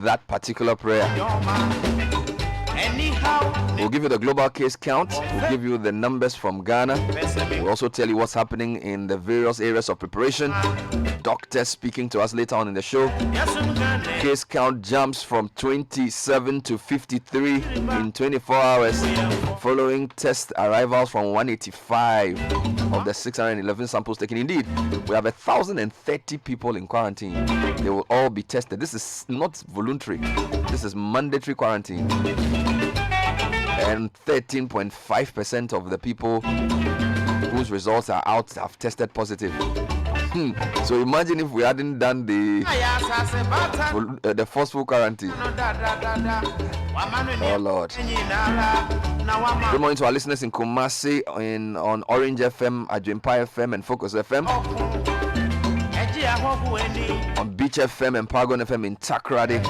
that particular prayer. We'll give you the global case count. We'll give you the numbers from Ghana. We'll also tell you what's happening in the various areas of preparation. Doctors speaking to us later on in the show. Case count jumps from 27 to 53 in 24 hours following test arrivals from 185 of the 611 samples taken. Indeed, we have 1,030 people in quarantine. They will all be tested. This is not voluntary. This is mandatory quarantine. And 13.5% of the people whose results are out have tested positive. So imagine if we hadn't done the forceful quarantine. Oh Lord. Good morning to our listeners in Kumasi, on Orange FM, Ajimpa FM, and Focus FM. On Beach FM and Paragon FM in Takoradi.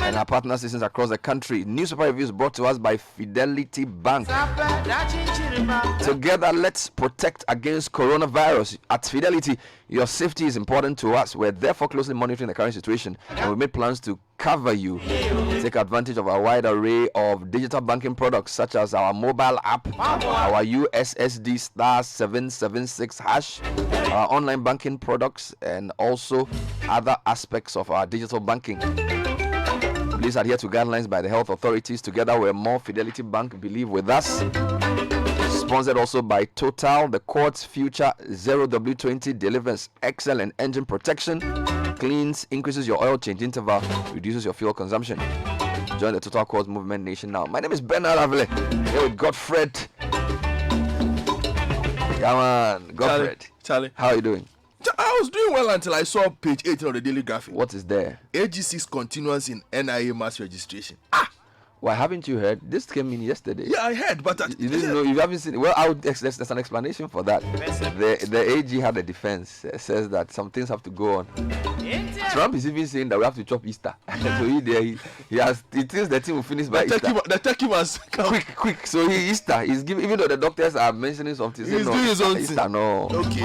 And our partner stations across the country. Newspaper reviews brought to us by Fidelity Bank. Together, let's protect against coronavirus. At Fidelity, your safety is important to us. We're therefore closely monitoring the current situation, and we made plans to cover you. Take advantage of our wide array of digital banking products, such as our mobile app, our USSD *776#, our online banking products, and also other aspects of our digital banking. Please adhere to guidelines by the health authorities. Together we're more. Fidelity Bank, believe with us. Sponsored also by Total. The Quartz Future 0W20 delivers excellent engine protection, cleans, increases your oil change interval, reduces your fuel consumption. Join the Total Quartz movement nation now. My name is Bernard Avile, here with Godfred. Come on, Godfred. Charlie, how are you doing? I was doing well until I saw page 18 of the Daily Graphic. What is there? AG6 continuance in NIA mass registration. Why haven't you heard? This came in yesterday. Yeah, I heard, but you didn't know. You haven't seen it. Well, there's an explanation for that. The AG had a defense. Says that some things have to go on. Trump is even saying that we have to chop Easter. So he thinks the team will finish by Easter. The turkey must come. Quick. So Easter. He's giving, even though the doctors are mentioning something. He's doing his own Easter, thing. no. Okay.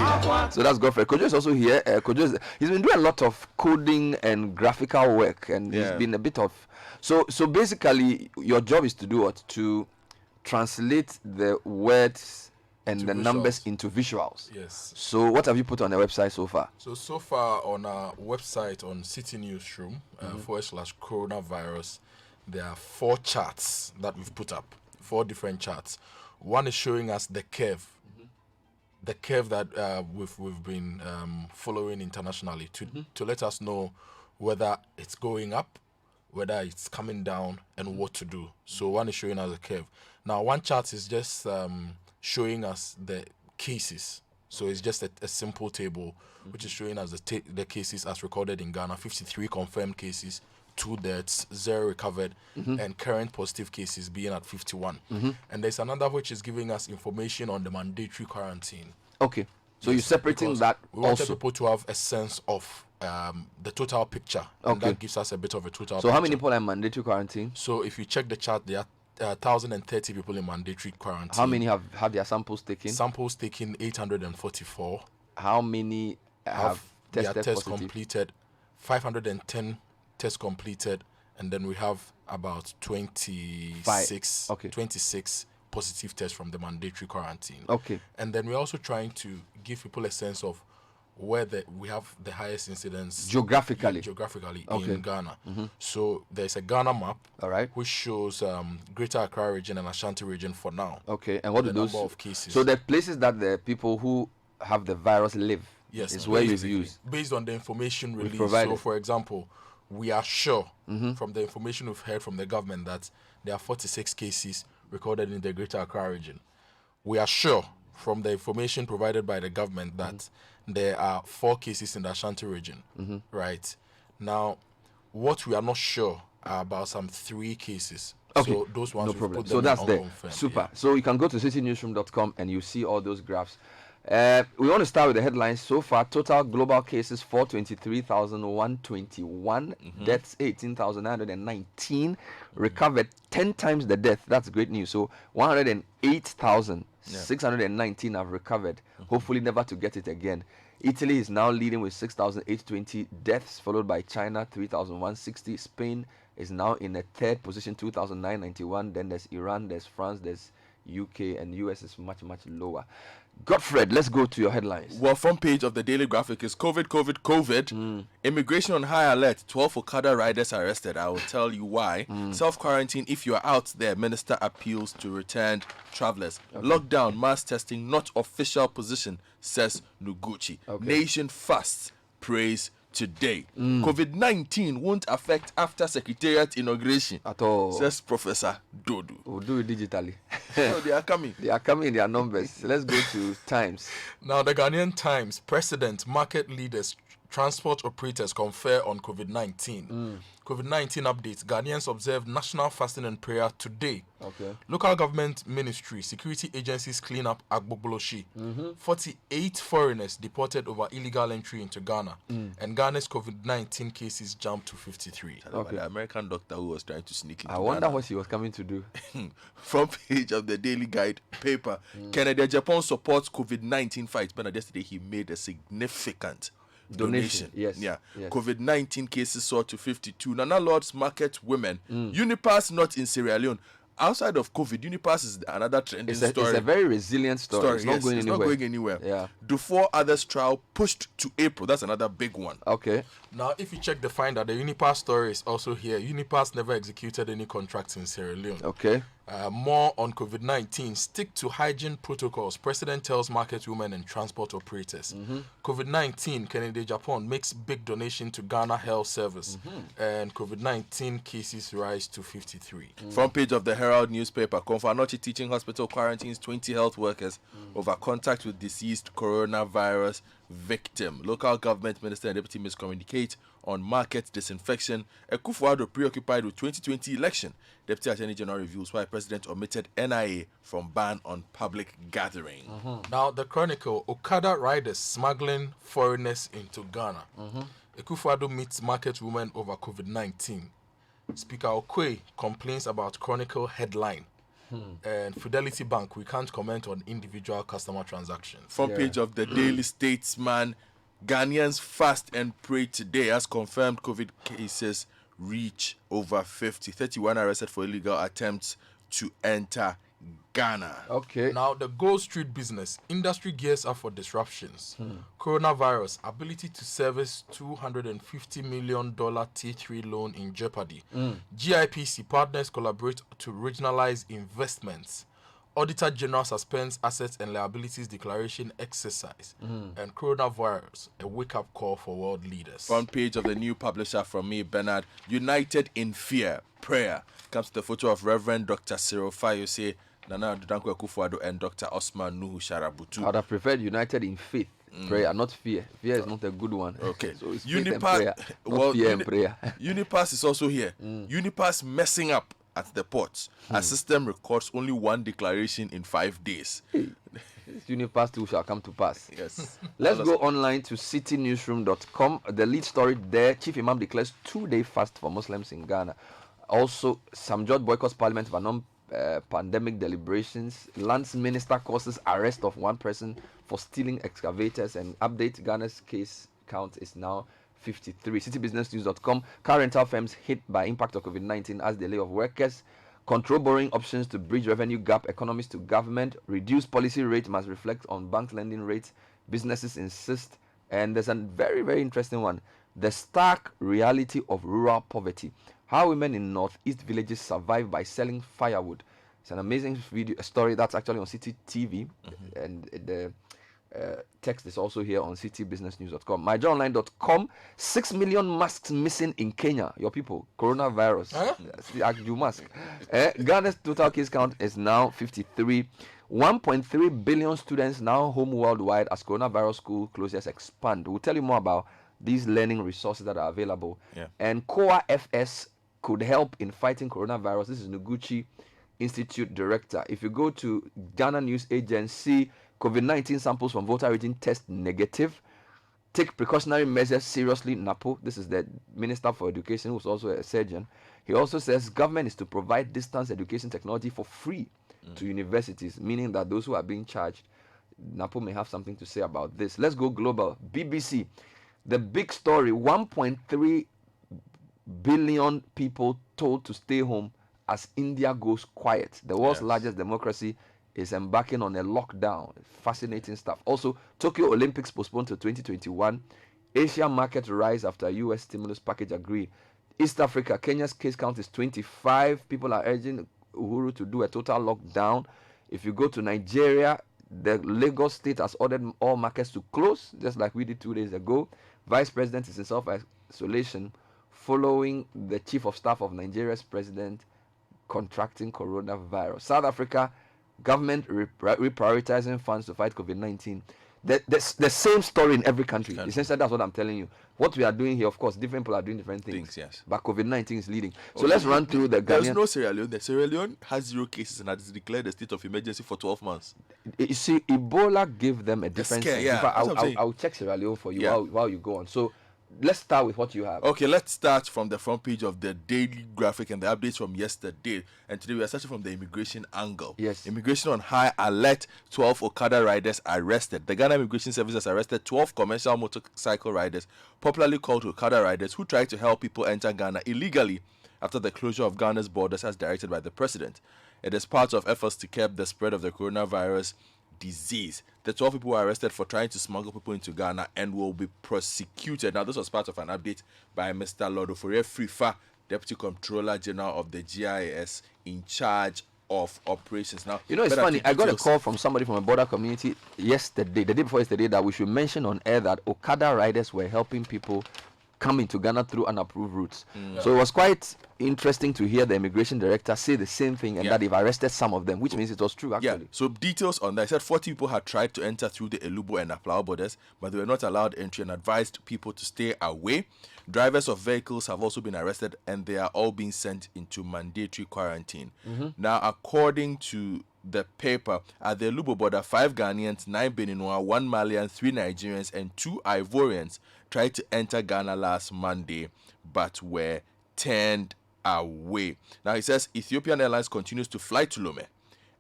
So that's Godfrey. Kojo is also here. Kojo he's been doing a lot of coding and graphical work, and he's been a bit of. So basically, your job is to do what? To translate the words and the numbers into visuals. Yes. So what have you put on the website so far? So far on our website on Citi Newsroom /coronavirus, there are 4 charts that we've put up. 4 different charts. One is showing us the curve. The curve that we've been following internationally to let us know whether it's going up, whether it's coming down, and what to do. So one is showing us a curve. Now one chart is just showing us the cases. So it's just a simple table which is showing us the cases as recorded in Ghana. 53 confirmed cases, 2 deaths, 0 recovered, and current positive cases being at 51. And there's another which is giving us information on the mandatory quarantine. Okay. So you're separating that we wanted also. people to have a sense of the total picture. And that gives us a bit of a total picture. So how many people are in mandatory quarantine? So if you check the chart, there are 1,030 people in mandatory quarantine. How many have had their samples taken? Samples taken 844. How many have tested their tests positive? completed? 510 tests completed, and then we have about 26 positive tests from the mandatory quarantine. Okay. And then we're also trying to give people a sense of where we have the highest incidence geographically in Ghana. So there's a Ghana map, all right, which shows Greater Accra region and Ashanti region for now. Okay, and what do those number of cases? So the places that the people who have the virus live, is where you've used based on the information released. Provided. So, for example, we are sure from the information we've heard from the government that there are 46 cases recorded in the Greater Accra region. We are sure from the information provided by the government that there are 4 cases in the Ashanti region. Right now, what we are not sure are about some 3 cases. Okay, so those ones no problem. So that's there. Super. So you can go to citinewsroom.com and you see all those graphs. We want to start with the headlines. So far, total global cases 423,121, deaths 18,919, recovered 10 times the death. That's great news. So 108,619 have recovered. Hopefully never to get it again. Italy is now leading with 6,820 deaths, followed by China 3,160. Spain is now in the third position, 2,991. Then there's Iran, there's France, there's UK, and US is much lower. Godfred, let's go to your headlines. Well, front page of the Daily Graphic is COVID. Immigration on high alert. 12 Okada riders arrested. I will tell you why. Self-quarantine if you are out there. Minister appeals to returned travelers. Lockdown, mass testing, not official position, says Noguchi. Nation fasts, praise today. COVID-19 won't affect after Secretariat inauguration At all. says Professor Dodu. We'll do it digitally. So they are coming. They are coming in their numbers. Let's go to Times. Now, the Ghanaian Times, president, market leaders, transport operators confer on COVID-19. COVID-19 updates. Ghanaians observe national fasting and prayer today. Local government ministry, security agencies clean up Agbogboloshi. 48 foreigners deported over illegal entry into Ghana. And Ghana's COVID-19 cases jumped to 53. The American doctor who was trying to sneak into I wonder Ghana. what he was coming to do. Front page of the Daily Guide paper. Canada, Japan supports COVID-19 fight. But yesterday he made a significant donation. Yes. Yeah. Yes. COVID-19 cases soared to 52. Nana Lords market women. Unipass not in Sierra Leone. Outside of COVID, Unipass is another trending story. It's a very resilient story. It's not going anywhere. Not going anywhere. Yeah. The 4 others trial pushed to April. That's another big one. Okay. Now, if you check the finder, the Unipass story is also here. Unipass never executed any contracts in Sierra Leone. Okay. More on COVID-19. Stick to hygiene protocols. President tells market women and transport operators. COVID-19, Kennedy Japan makes big donation to Ghana Health Service. And COVID-19 cases rise to 53. Front page of the Herald newspaper. Konfanochi Teaching Hospital quarantines 20 health workers over contact with deceased coronavirus victim. Local government minister and deputy miscommunicate on market disinfection. Akufo-Addo preoccupied with 2020 election. Deputy Attorney General reviews why president omitted NIA from ban on public gathering. Now, the Chronicle, Okada riders smuggling foreigners into Ghana. Akufo-Addo meets market women over COVID-19. Speaker Okwe complains about Chronicle headline. And Fidelity Bank, we can't comment on individual customer transactions. Front page of the Daily Statesman. Ghanaians fast and pray today as confirmed COVID cases reach over 50. 31 arrested for illegal attempts to enter Ghana. Okay. Now, the Gold Street business, industry gears up for disruptions. Coronavirus, ability to service $250 million T3 loan in jeopardy. GIPC partners collaborate to regionalize investments. Auditor General suspends assets and liabilities declaration exercise. And coronavirus, a wake-up call for world leaders. Front page of the new publisher from me, Bernard. United in fear, prayer. Comes to the photo of Reverend Dr. Cyril Fayose, Nana Adudankwa Akufo-Addo, and Dr. Osman Nuhu Sharabutu. I'd have preferred united in faith, prayer, not fear. Fear is not a good one. Okay. So it's faith and Unipass, prayer, not fear and prayer. Unipass is also here. Unipass messing up at the ports. A system records only one declaration in 5 days. This Unipass too shall come to pass. Yes. Let's go online to citinewsroom.com. The lead story there, Chief Imam declares 2-day fast for Muslims in Ghana. Also, Sam George boycotts Parliament for non-pandemic deliberations. Lands Minister causes arrest of one person for stealing excavators. And update, Ghana's case count is now 53. Citybusinessnews.com. Car rental firms hit by impact of COVID-19 as delay of workers. Control borrowing options to bridge revenue gap. Economies to government. Reduced policy rate must reflect on bank lending rates. Businesses insist. And there's a very, very interesting one. The stark reality of rural poverty. How women in northeast villages survive by selling firewood. It's an amazing video, a story that's actually on City TV. And the text is also here on citybusinessnews.com. myjoyonline.com. 6 million masks missing in Kenya. Your people, coronavirus. You mask. Ghana's total case count is now 53. 1.3 billion students now home worldwide as coronavirus school closures expand. We'll tell you more about these learning resources that are available. And COA FS could help in fighting coronavirus. This is Noguchi Institute Director. If you go to Ghana News Agency, COVID-19 samples from voter region test negative. Take precautionary measures seriously, NAPO. This is the Minister for Education, who's also a surgeon. He also says government is to provide distance education technology for free to universities, meaning that those who are being charged, Napo may have something to say about this. Let's go global. BBC, the big story: 1.3 billion people told to stay home as India goes quiet. The world's largest democracy is embarking on a lockdown. Fascinating stuff. Also, Tokyo Olympics postponed to 2021. Asia market rise after US stimulus package agreed. East Africa, Kenya's case count is 25. People are urging Uhuru to do a total lockdown. If you go to Nigeria, the Lagos state has ordered all markets to close, just like we did 2 days ago. Vice President is in self-isolation following the chief of staff of Nigeria's president contracting coronavirus. South Africa, government reprioritizing funds to fight COVID-19. The same story in every country. Essentially, that's what I'm telling you. What we are doing here, of course, different people are doing different things. Yes. But COVID-19 is leading. So let's run through the Ghanaian. There's no Sierra Leone. The Sierra Leone has 0 cases and has declared a state of emergency for 12 months. You see, Ebola gave them a different scare, sense. yeah, In fact, that's what I'm I'll check Sierra Leone for you while you go on. So let's start with what you have. Okay, let's start from the front page of the Daily Graphic and the updates from yesterday. And today we are starting from the immigration angle. Yes. Immigration on high alert. 12 Okada riders arrested. The Ghana Immigration Service has arrested 12 commercial motorcycle riders, popularly called Okada riders, who tried to help people enter Ghana illegally after the closure of Ghana's borders as directed by the president. It is part of efforts to curb the spread of the coronavirus disease. The 12 people were arrested for trying to smuggle people into Ghana and will be prosecuted. Now, this was part of an update by Mr. Lord Oforie Frifa, Deputy Comptroller General of the GIS, in charge of operations. Now, you know, it's funny. I got a call from somebody from a border community yesterday, the day before yesterday, that we should mention on air that Okada riders were helping people come into Ghana through unapproved routes. So it was quite interesting to hear the immigration director say the same thing, and that they've arrested some of them, which means it was true, actually. Yeah, so details on that. I said 40 people had tried to enter through the Elubo and Aplao borders, but they were not allowed entry and advised people to stay away. Drivers of vehicles have also been arrested, and they are all being sent into mandatory quarantine. Now, according to the paper, at the Elubo border, 5 Ghanaians, 9 Beninois, 1 Malian, 3 Nigerians, and 2 Ivorians tried to enter Ghana last Monday, but were turned away. Now, he says Ethiopian Airlines continues to fly to Lome,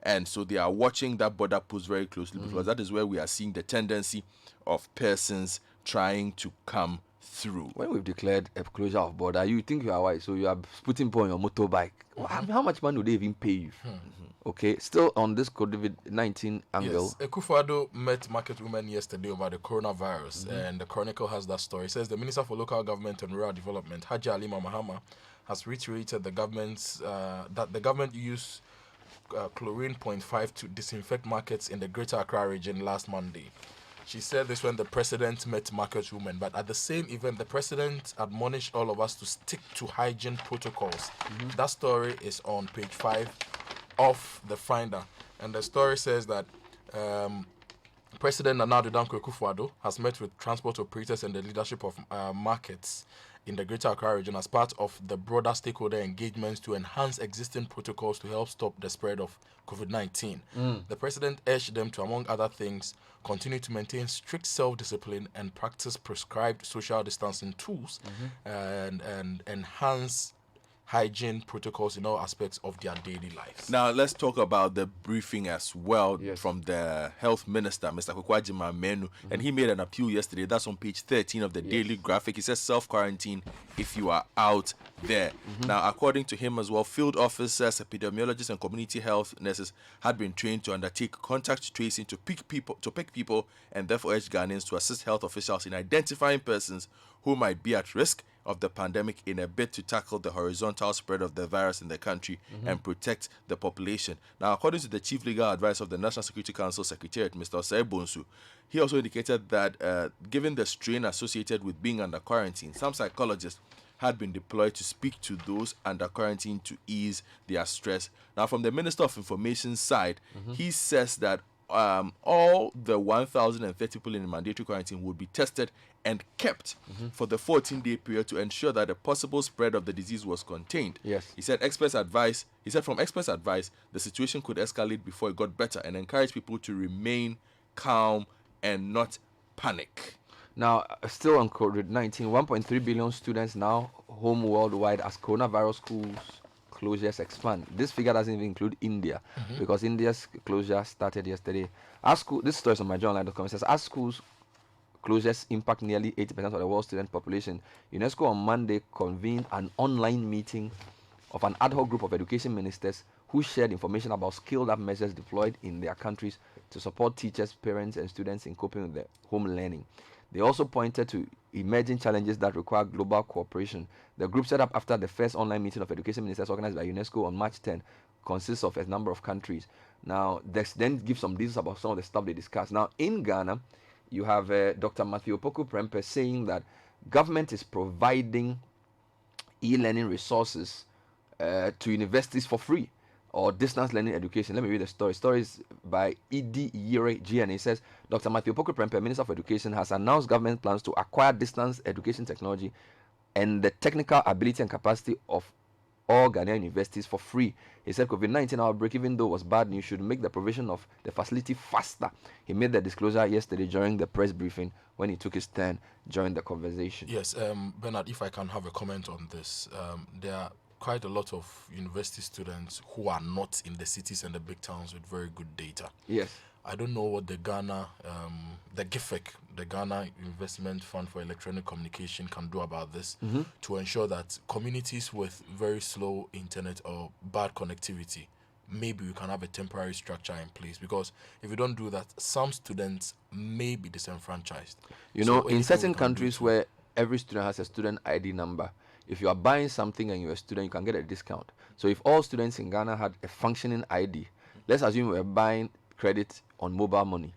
and so they are watching that border post very closely, because that is where we are seeing the tendency of persons trying to come through. When we've declared a closure of border, you think you are wise, so you are putting people on your motorbike. How much money would they even pay you? Okay, still on this COVID-19 angle. Yes, Akufo-Addo met market women yesterday over the coronavirus, and the Chronicle has that story. It says the Minister for Local Government and Rural Development, Haji Halima Mahama, has reiterated the government's that the government used chlorine 0.5 to disinfect markets in the Greater Accra region last Monday. She said this when the president met market women, but at the same event, the president admonished all of us to stick to hygiene protocols. That story is on page 5 of the Finder, and the story says that President Nana Addo Dankwa Akufo-Addo has met with transport operators and the leadership of markets in the Greater Accra region as part of the broader stakeholder engagements to enhance existing protocols to help stop the spread of COVID-19. The president urged them to, among other things, continue to maintain strict self-discipline and practice prescribed social distancing tools and enhance hygiene protocols in all aspects of their daily lives. Now, let's talk about the briefing as well from the health minister, Mr. Kwakwajima Menu, and he made an appeal yesterday. That's on page 13 of the Daily Graphic. He says self-quarantine if you are out there. Now, according to him as well, field officers, epidemiologists, and community health nurses had been trained to undertake contact tracing to pick people, and therefore urge Ghanaians to assist health officials in identifying persons who might be at risk of the pandemic in a bid to tackle the horizontal spread of the virus in the country and protect the population. Now, according to the Chief Legal Advisor of the National Security Council Secretariat, Mr. Osei Bonsu, he also indicated that given the strain associated with being under quarantine, some psychologists had been deployed to speak to those under quarantine to ease their stress. Now, from the Minister of Information side, he says that all the 1,030 people in mandatory quarantine would be tested and kept for the 14-day period to ensure that the possible spread of the disease was contained. Yes. He said from experts' advice, the situation could escalate before it got better, and encourage people to remain calm and not panic. Now, still on COVID-19, 1.3 billion students now home worldwide as coronavirus schools closures expand. This figure doesn't even include India, because India's closure started yesterday. This story is on myjournal.com. It says, as schools closures impact nearly 80% of the world's student population, UNESCO on Monday convened an online meeting of an ad hoc group of education ministers who shared information about scaled-up measures deployed in their countries to support teachers, parents, and students in coping with their home learning. They also pointed to emerging challenges that require global cooperation. The group set up after the first online meeting of education ministers organized by UNESCO on March 10 consists of a number of countries. Now, this then gives some details about some of the stuff they discussed. Now, in Ghana, you have Dr. Matthew Opoku Prempeh saying that government is providing e-learning resources to universities for free, or distance learning education. Let me read the story. Story is by Idi Yere GN. He says, Dr. Matthew Opoku Prempeh, Minister for Education, has announced government plans to acquire distance education technology and the technical ability and capacity of all Ghanaian universities for free. He said COVID-19 outbreak, even though it was bad news, should make the provision of the facility faster. He made the disclosure yesterday during the press briefing when he took his turn during the conversation. Yes, Bernard, if I can have a comment on this. There are quite a lot of university students who are not in the cities and the big towns with very good data. Yes. I don't know what the Ghana, the GIFEC, the Ghana Investment Fund for Electronic Communication, can do about this to ensure that communities with very slow internet or bad connectivity, maybe we can have a temporary structure in place, because if we don't do that, some students may be disenfranchised. You know, in certain countries where every student has a student ID number, if you are buying something and you're a student, you can get a discount. So if all students in Ghana had a functioning ID, let's assume we're buying credit on mobile money.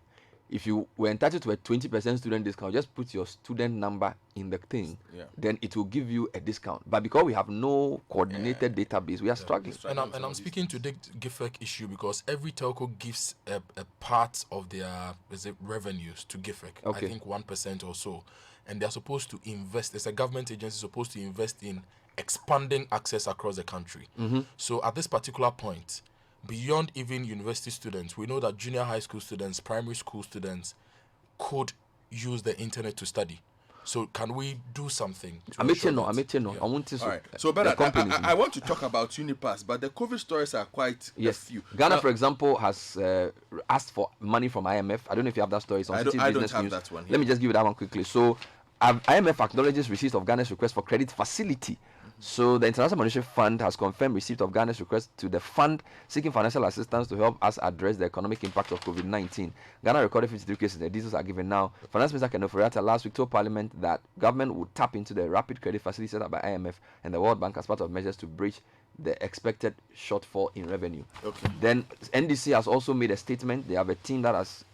If you were entitled to a 20% student discount, just put your student number in the thing, then it will give you a discount. But because we have no coordinated database, we are struggling. And I'm speaking to the GIFEC issue because every telco gives a part of their revenues to GIFEC. Okay. I think 1% or so. And they're supposed to invest, as a government agency, supposed to invest in expanding access across the country. So at this particular point, beyond even university students, we know that junior high school students, primary school students could use the internet to study. So can we do something? I want to. All right. So, Bernard, I want to talk about Unipass, but the COVID stories are quite a few. Ghana, for example, has asked for money from IMF. I don't know if you have that story. It's on Citi I don't Business have News. that one here. Let me just give you that one quickly. So, IMF acknowledges receipt of Ghana's request for credit facility. So the International Monetary Fund has confirmed receipt of Ghana's request to the fund seeking financial assistance to help us address the economic impact of COVID-19. Ghana recorded 53 cases. The details are given now. Finance Minister Ken Ofori-Atta last week told Parliament that government would tap into the rapid credit facility set up by IMF and the World Bank as part of measures to bridge the expected shortfall in revenue. Okay. Then NDC has also made a statement. They have a team that has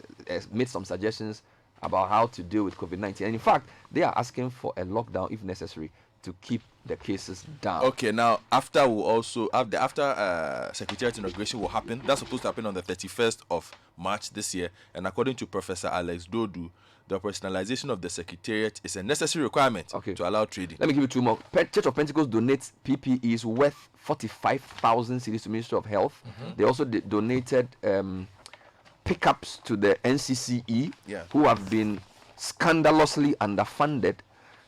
made some suggestions about how to deal with COVID-19. And in fact, they are asking for a lockdown if necessary to keep the cases down. Okay, now after Secretariat inauguration will happen, that's supposed to happen on the 31st of March this year, and according to Professor Alex Dodu, the operationalization of the Secretariat is a necessary requirement to allow trading. Let me give you two more. Church of Pentecost donates PPEs worth 45,000 cedis to Ministry of Health. They also donated pickups to the NCCE, who have been scandalously underfunded.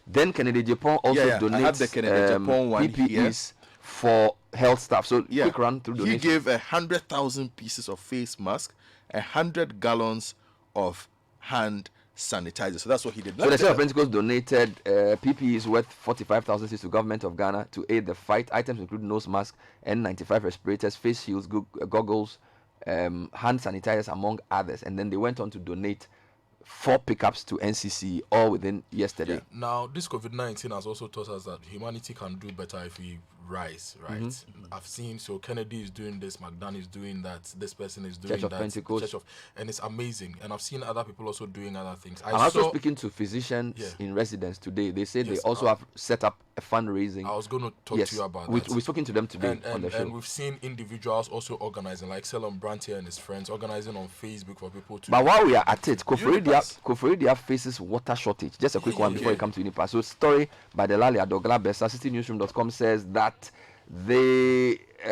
Then Kennedy Japan also donates PPEs for health staff. So quick run through donations. He gave 100,000 pieces of face mask, 100 gallons of hand sanitizer. So that's what he did. So the Church of Pentecost donated PPEs worth 45,000 to government of Ghana to aid the fight. Items include nose mask, N95 respirators, face shields, goggles, hand sanitizers, among others. And then they went on to donate 4 pickups to NCC all within yesterday. Now, this COVID-19 has also taught us that humanity can do better if we rise, right? I've seen, so Kennedy is doing this, McDonald is doing that, this person is doing Church that. of Pentecost. And it's amazing. And I've seen other people also doing other things. I'm also speaking to physicians in residence today. They say they also have set up a fundraising. I was going to talk to you about that. We're talking to them today on the show. And we've seen individuals also organizing, like Selon Brantier and his friends, organizing on Facebook for people to... But while we are at it, Koforidia faces water shortage. Just a quick one before you come to Unipass. So, story by Delali Adogla Bessa, CitiNewsroom.com says that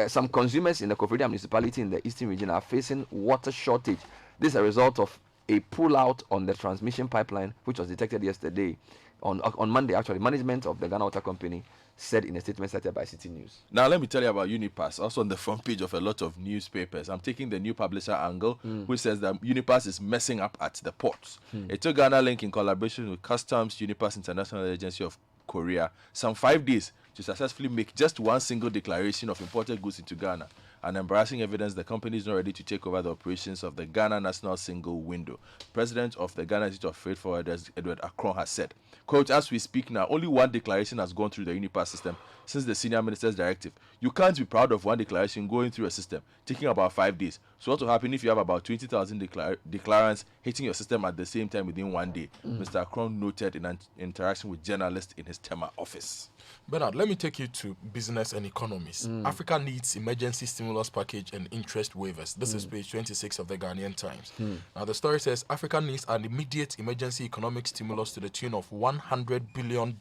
some consumers in the Koforidia municipality in the eastern region are facing water shortage. This is a result of a pull-out on the transmission pipeline, which was detected yesterday. On Monday, actually, management of the Ghana Water Company said in a statement cited by Citi News. Now, let me tell you about Unipass, also on the front page of a lot of newspapers. I'm taking the new publisher angle, which says that Unipass is messing up at the ports. It took Ghana Link in collaboration with Customs, Unipass International Agency of Korea, some 5 days to successfully make just one single declaration of imported goods into Ghana. An embarrassing evidence the company is not ready to take over the operations of the Ghana National Single Window. President of the Ghana Institute of Freight Forwarders, Edward Akron, has said, quote, as we speak now, only one declaration has gone through the Unipass system since the senior minister's directive. You can't be proud of one declaration going through a system, taking about 5 days. So what will happen if you have about 20,000 declarants hitting your system at the same time within 1 day? Mr. Akron noted in an interaction with journalists in his Tema office. Bernard, let me take you to business and economies. Africa needs emergency stimulus package and interest waivers. This is page 26 of the Ghanaian Times. Now, the story says Africa needs an immediate emergency economic stimulus to the tune of $100 billion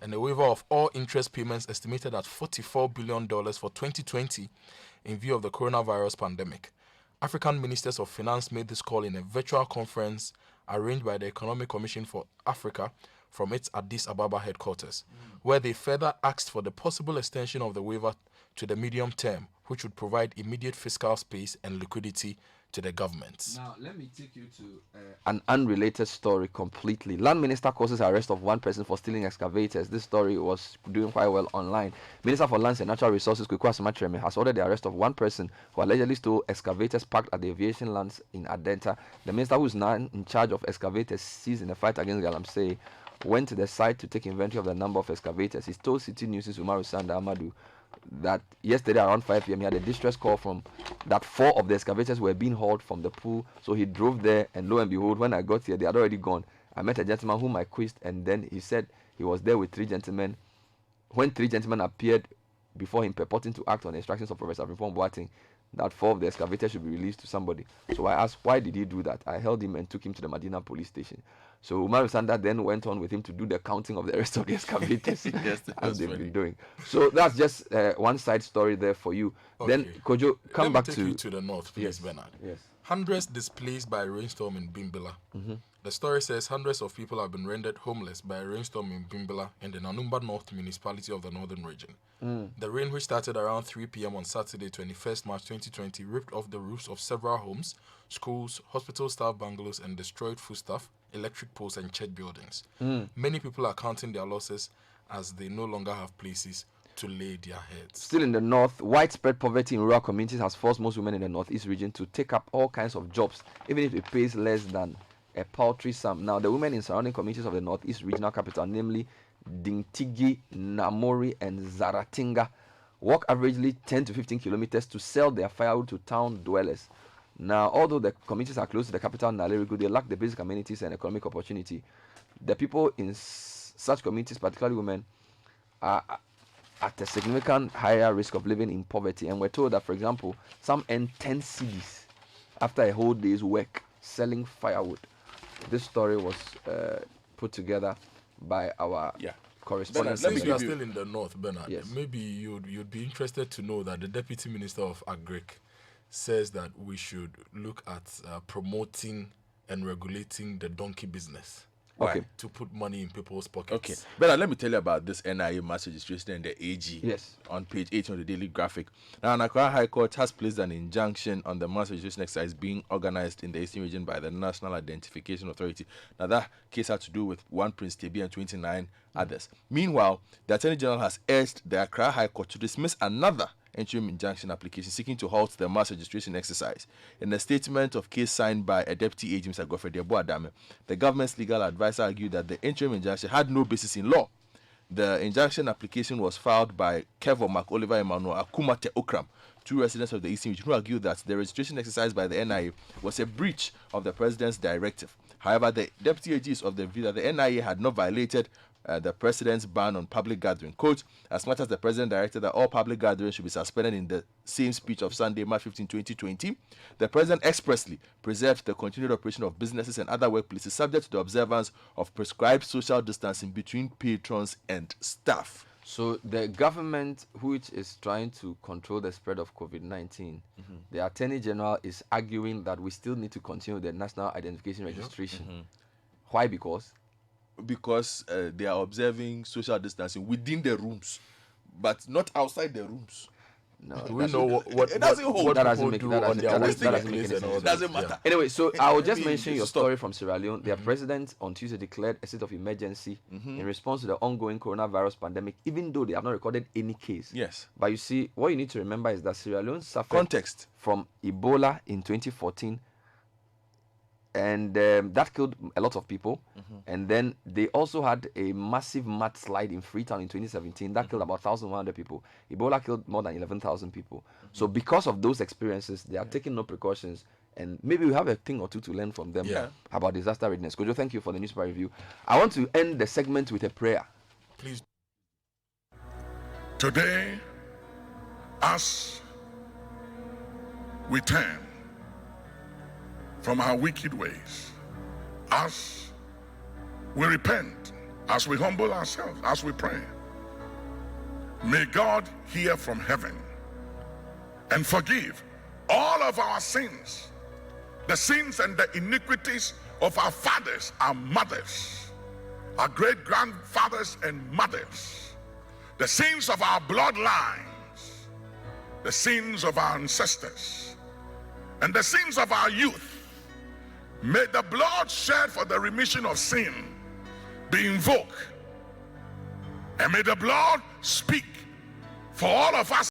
and a waiver of all interest payments estimated at $44 billion for 2020 in view of the coronavirus pandemic. African ministers of finance made this call in a virtual conference arranged by the Economic Commission for Africa from its Addis Ababa headquarters, where they further asked for the possible extension of the waiver to the medium term, which would provide immediate fiscal space and liquidity to the governments. Now, let me take you to an unrelated story completely. Land Minister causes arrest of one person for stealing excavators. This story was doing quite well online. Minister for Lands and Natural Resources, Kweku Asematreme, has ordered the arrest of one person who allegedly stole excavators parked at the aviation lands in Adenta. The minister, who is now in charge of excavators seized in the fight against Galamsey, went to the site to take inventory of the number of excavators. He told Citi News' Umaru Sanda Amadu that yesterday around 5 p.m. he had a distress call from that 4 of the excavators were being hauled from the pool. So he drove there, and lo and behold, when I got here, they had already gone. I met a gentleman whom I quizzed, and then he said he was there with 3 gentlemen. When 3 gentlemen appeared before him purporting to act on the instructions of Professor Reform Boateng, that 4 of the excavators should be released to somebody. So I asked, why did he do that? I held him and took him to the Medina police station. So Umaru Sanda then went on with him to do the counting of the rest of the excavators as they've been doing. So that's just one side story there for you. Okay. Then Kojo, come back take to you to the north, please, yes. Bernard. Yes. Hundreds displaced by a rainstorm in Bimbilla. The story says hundreds of people have been rendered homeless by a rainstorm in Bimbilla in the Nanumba North municipality of the northern region. The rain, which started around 3 p.m. on Saturday, 21st March 2020, ripped off the roofs of several homes, schools, hospital staff bungalows, and destroyed foodstuff, electric poles, and church buildings. Many people are counting their losses as they no longer have places to lay their heads. Still in the north, widespread poverty in rural communities has forced most women in the northeast region to take up all kinds of jobs, even if it pays less than a paltry sum. Now, the women in surrounding communities of the northeast regional capital, namely Dintigi, Namori, and Zaratinga, walk averagely 10 to 15 kilometers to sell their firewood to town dwellers. Now, although the communities are close to the capital, Nalerigu, they lack the basic amenities and economic opportunity. The people in such communities, particularly women, are at a significant higher risk of living in poverty. And we're told that, for example, some earn 10 cedis after a whole day's work selling firewood. This story was put together by our correspondent. Since we are still in the north, Bernard, yes. maybe you'd be interested to know that the Deputy Minister of Agric says that we should look at promoting and regulating the donkey business. Okay. To put money in people's pockets. Okay. But let me tell you about this NIA mass registration and the AG. Yes. On page 8 of the Daily Graphic. Now, Accra High Court has placed an injunction on the mass registration exercise being organized in the Eastern region by the National Identification Authority. Now, that case had to do with one Prince Tebi and 29 others. Meanwhile, the Attorney General has urged the Accra High Court to dismiss another interim injunction application seeking to halt the mass registration exercise. In a statement of case signed by a deputy AG, Mr. Godfrey Debo-Adame, the government's legal advisor argued that the interim injunction had no basis in law. The injunction application was filed by Kevo Mark Oliver Emmanuel Akumate Okram, 2 residents of the Eastern region, who argued that the registration exercise by the NIA was a breach of the president's directive. However, the deputy AG is of the view that the NIA had not violated the president's ban on public gathering. Quote, as much as the president directed that all public gatherings should be suspended in the same speech of Sunday, March 15, 2020, the president expressly preserved the continued operation of businesses and other workplaces subject to the observance of prescribed social distancing between patrons and staff. So the government, which is trying to control the spread of COVID-19, the Attorney General is arguing that we still need to continue the national identification registration. Why? Because because they are observing social distancing within the rooms, but not outside the rooms. No, Do we know what it doesn't hold. what That people doesn't make- do that on doesn't- their that way doesn't- to that the doesn't make place any and all sense. It that? doesn't matter. Anyway, so I will just mean, mention your stop. story from Sierra Leone. Their president on Tuesday declared a state of emergency in response to the ongoing coronavirus pandemic, even though they have not recorded any case. Yes. But you see, what you need to remember is that Sierra Leone suffered Context. from Ebola in 2014, and that killed a lot of people. And then they also had a massive mudslide in Freetown in 2017 that killed about 1,100 people. Ebola killed more than 11,000 people. So because of those experiences, they are taking no precautions, and maybe we have a thing or two to learn from them about disaster readiness. Kojo, thank you for the newspaper review. I want to end the segment with a prayer. Please. Today, as we turn from our wicked ways, as we repent, as we humble ourselves, as we pray, may God hear from heaven and forgive all of our sins, the sins and the iniquities of our fathers, our mothers, our great-grandfathers and mothers, the sins of our bloodlines, the sins of our ancestors, and the sins of our youth. May the blood shed for the remission of sin be invoked, and may the blood speak for all of us